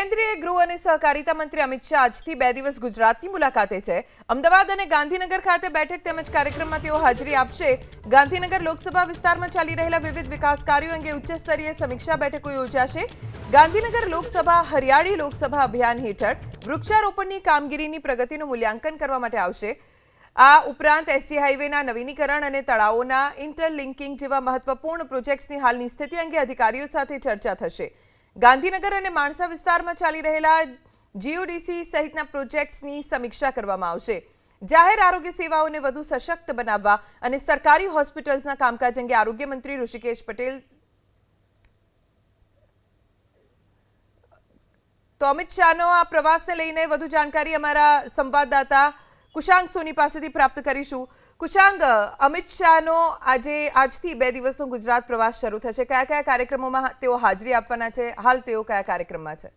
કેન્દ્રીય ગૃહ અને સહકારિતા મંત્રી અમિત શાહ આજથી 2 દિવસ ગુજરાતની મુલાકાતે છે। અમદાવાદ અને ગાંધીનગર ખાતે બેઠક તેમજ કાર્યક્રમમાં તેઓ હાજરી આપશે। ગાંધીનગર લોકસભા વિસ્તારમાં ચાલી રહેલા વિવિધ વિકાસ કાર્યો અંગે ઉચ્ચ સ્તરીય સમીક્ષા બેઠકો યોજાશે। ગાંધીનગર લોકસભા હરિયાળી લોકસભા અભિયાન હેઠળ વૃક્ષારોપણની કામગીરીની પ્રગતિનું મૂલ્યાંકન કરવા માટે આવશે। આ ઉપરાંત એસજી હાઈવેના નવીનીકરણ અને તળાવોના ઇન્ટરલિંકિંગ જેવા મહત્વપૂર્ણ પ્રોજેક્ટ્સની હાલની સ્થિતિ અંગે અધિકારીઓ સાથે ચર્ચા થશે। ગાંધીનગર અને માણસા વિસ્તારમાં ચાલી રહેલા જીઓડીસી સહિતના પ્રોજેક્ટ્સની સમીક્ષા કરવામાં આવશે। જાહેર આરોગ્ય સેવાઓને વધુ સશક્ત બનાવવા અને સરકારી હોસ્પિટલ્સના કામકાજ અંગે આરોગ્ય મંત્રી ઋષિકેશ પટેલ તો અમિત શાહનો આ પ્રવાસને લઈને વધુ જાણકારી અમારા સંવાદદાતા કુશાંગ સોની પાસેથી પ્રાપ્ત કરીશું। કુશાંગ, અમિત શાહનો આજથી 2 દિવસનો ગુજરાત પ્રવાસ શરૂ થશે। કયા કયા કાર્યક્રમોમાં તેઓ હાજરી આપવાના છે? હાલ તેઓ કયા કાર્યક્રમમાં છે?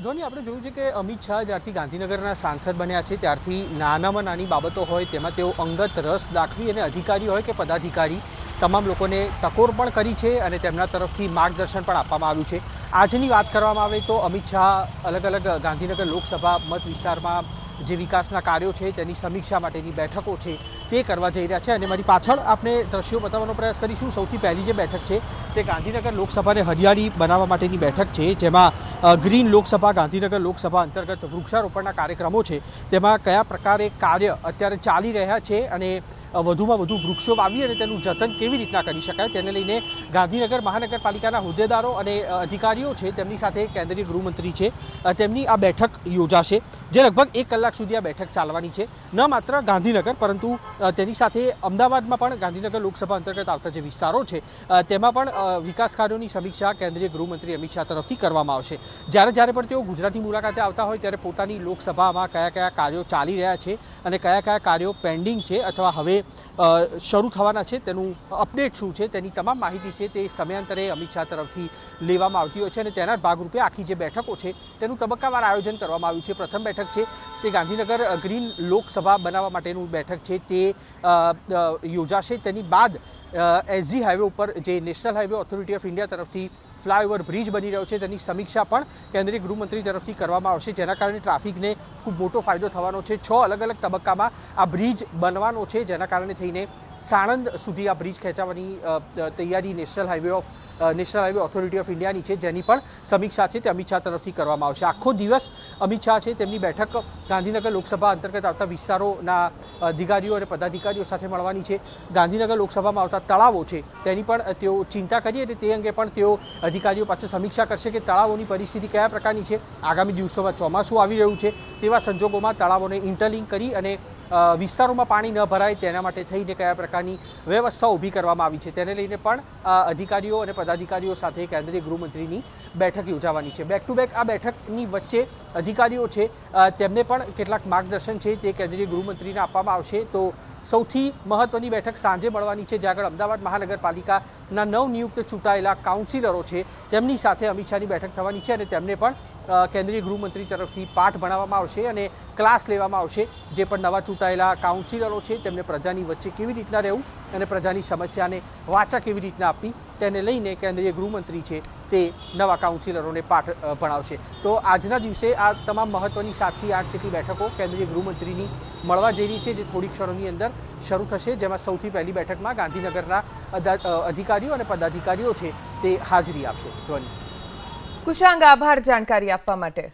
ધોની, આપણે જોયું છે કે અમિત શાહ જ્યારથી ગાંધીનગરના સાંસદ બન્યા છે ત્યારથી નાનામાં નાની બાબતો હોય તેમાં તેઓ અંગત રસ દાખવી અને અધિકારી હોય કે પદાધિકારી તમામ લોકોને ટકોર પણ કરી છે અને તેમના તરફથી માર્ગદર્શન પણ આપવામાં આવ્યું છે। આજની વાત કરવામાં આવે તો અમિત શાહ અલગ અલગ ગાંધીનગર લોકસભા મત વિસ્તારમાં જે વિકાસના કાર્યો છે તેની સમીક્ષા માટેની બેઠકો છે તે કરવા જઈ રહ્યા છે અને મારી પાછળ આપણે દ્રશ્યો બતાવવાનો પ્રયાસ કરીશું। સૌથી પહેલી જે બેઠક છે તે ગાંધીનગર લોકસભાને હરિયાળી બનાવવા માટેની બેઠક છે, જેમાં ગ્રીન લોકસભા ગાંધીનગર લોકસભા અંતર્ગત વૃક્ષારોપણના કાર્યક્રમો છે તેમાં કયા પ્રકારે કાર્ય અત્યારે ચાલી રહ્યા છે અને વધુમાં વધુ વૃક્ષો વાવી અને તેનું જતન કેવી રીતના કરી શકાય તેને લઈને ગાંધીનગર મહાનગરપાલિકાના હોદ્દેદારો અને અધિકારીઓ છે તેમની સાથે કેન્દ્રીય ગૃહમંત્રી છે તેમની આ બેઠક યોજાશે, જે લગભગ 1 કલાક સુધી આ બેઠક ચાલવાની છે। ન માત્ર ગાંધીનગર પરંતુ તેની સાથે અમદાવાદમાં પણ ગાંધીનગર લોકસભા અંતર્ગત આવતા જે વિસ્તારો છે તેમાં પણ વિકાસ કાર્યોની સમીક્ષા કેન્દ્રીય ગૃહમંત્રી અમિત શાહ તરફથી કરવામાં આવશે। જ્યારે પણ તેઓ ગુજરાતની મુલાકાતે આવતા હોય ત્યારે પોતાની લોકસભામાં કયા કયા કાર્યો ચાલી રહ્યા છે અને કયા કયા કાર્યો પેન્ડિંગ છે અથવા હવે શરૂ થવાના છે તેનું અપડેટ શું છે તેની તમામ માહિતી છે તે સમયાંતરે અમિત શાહ તરફથી લેવામાં આવતી હોય છે અને તેના ભાગરૂપે આખી જે બેઠકો છે તેનું તબક્કાવાર આયોજન કરવામાં આવ્યું છે। પ્રથમ બેઠક છે તે ગાંધીનગર ગ્રીન લોકસભા બનાવવા માટેનું બેઠક છે તે યોજાશે। તેની બાદ એસજી હાઈવે ઉપર જે national highway authority of India તરફથી ફ્લાયઓવર બ્રિજ બની રહ્યો છે તેની સમીક્ષા પણ કેન્દ્રીય ગૃહમંત્રી તરફથી કરવામાં આવશે, જેના કારણે ટ્રાફિકને ખૂબ મોટો ફાયદો થવાનો છે। 6 અલગ અલગ તબક્કામાં આ બ્રિજ બનવાનો છે, જેના કારણે થઈને સાણંદ સુધી આ બ્રિજ ખેંચાવવાની તૈયારી નેશનલ હાઈવે ઓથોરિટી ઓફ ઇન્ડિયાની છે, જેની પણ સમીક્ષા છે તે અમિત શાહ તરફથી કરવામાં આવશે। આખો દિવસ અમિત શાહ છે તેમની બેઠક ગાંધીનગર લોકસભા અંતર્ગત આવતા વિસ્તારોના અધિકારીઓ અને પદાધિકારીઓ સાથે મળવાની છે। ગાંધીનગર લોકસભામાં આવતા તળાવો છે તેની પણ તેઓ ચિંતા કરી અને તે અંગે પણ તેઓ અધિકારીઓ પાસે સમીક્ષા કરશે કે તળાવોની પરિસ્થિતિ કયા પ્રકારની છે। આગામી દિવસોમાં ચોમાસું આવી રહ્યું છે તેવા સંજોગોમાં તળાવોને ઇન્ટરલિંક કરી અને વિસ્તારોમાં પાણી ન ભરાય તેના માટે થઈને કયા પ્રકારની વ્યવસ્થા ઊભી કરવામાં આવી છે તેને લઈને પણ અધિકારીઓ અને પદાધિકારીઓ સાથે કેન્દ્રીય ગૃહમંત્રીની બેઠક યોજાવાની છે। બેક ટુ બેક આ બેઠકની વચ્ચે અધિકારીઓ છે તેમને પણ કેટલાક માર્ગદર્શન છે તે કેન્દ્રીય ગૃહમંત્રીને આપવામાં આવશે। તો સૌથી મહત્વની બેઠક સાંજે મળવાની છે, જ્યાં આગળ અમદાવાદ મહાનગરપાલિકાના નવનિયુક્ત ચૂંટાયેલા કાઉન્સિલરો છે તેમની સાથે અમિત શાહની બેઠક થવાની છે અને તેમને પણ કેન્દ્રીય ગૃહમંત્રી તરફથી પાઠ ભણાવવામાં આવશે અને ક્લાસ લેવામાં આવશે। જે પણ નવા ચૂંટાયેલા કાઉન્સિલરો છે તેમને પ્રજાની વચ્ચે કેવી રીતના રહેવું અને પ્રજાની સમસ્યાને વાચા કેવી રીતના આપવી તેને લઈને કેન્દ્રીય ગૃહમંત્રી છે તે નવા કાઉન્સિલરોને પાઠ ભણાવશે। તો આજના દિવસે આ તમામ મહત્વની 7 થી 8 જેટલી બેઠકો કેન્દ્રીય ગૃહમંત્રીની મળવા જઈ રહી છે, જે થોડીક ક્ષણોની અંદર શરૂ થશે, જેમાં સૌથી પહેલી બેઠકમાં ગાંધીનગરના અધિકારીઓ અને પદાધિકારીઓ છે તે હાજરી આપશે। કુશાંગ, આભાર જાણકારી આપવા માટે।